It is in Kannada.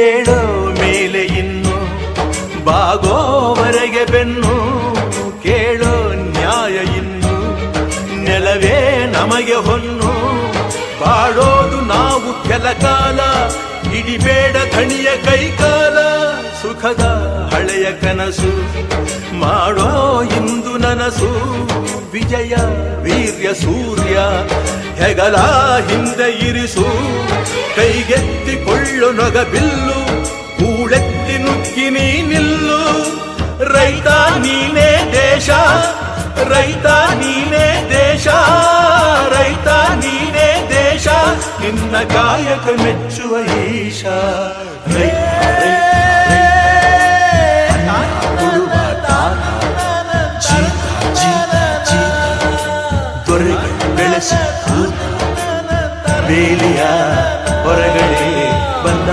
ಏಳೋ ಮೇಲೆ ಇನ್ನು ಬಾಗೋವರೆಗೆ ಬೆನ್ನು ಕೇಳೋ ನ್ಯಾಯ ಇನ್ನು ನೆಲವೇ ನಮಗೆ ಹೊನ್ನು ಬಾಳೋದು ನಾವು ಕೆಲ ಕಾಲ ಹಿಡಿಬೇಡ ಧಣಿಯ ಕೈಕಾಲ ಸುಖದ ಹಳೆಯ ಕನಸು ಮಾಡೋ ಇಂದು ನನಸು ವಿಜಯ ವೀರ್ಯ ಸೂರ್ಯ ಹೆಗಲ ಹಿಂದೆ ಇರಿಸು ಕೈಗೆತ್ತಿಕೊಳ್ಳು ನೊಗಬಿಲ್ಲು ಕೂಳೆತ್ತಿ ನುಗ್ಗಿ ನೀ ನಿಲ್ಲು ರೈತ ನೀನೇ ದೇಶ ರೈತ ನೀನೇ ದೇಶ ರೈತ ನೀನೇ ದೇಶ ನಿನ್ನ ಕಾಯಕ ಮೆಚ್ಚುವ ಈಶ ದೊರೆಗಳು ಬೆಳೆಸಿ ಬೇಲಿಯ ಹೊರಗಡೆ ಬಂದ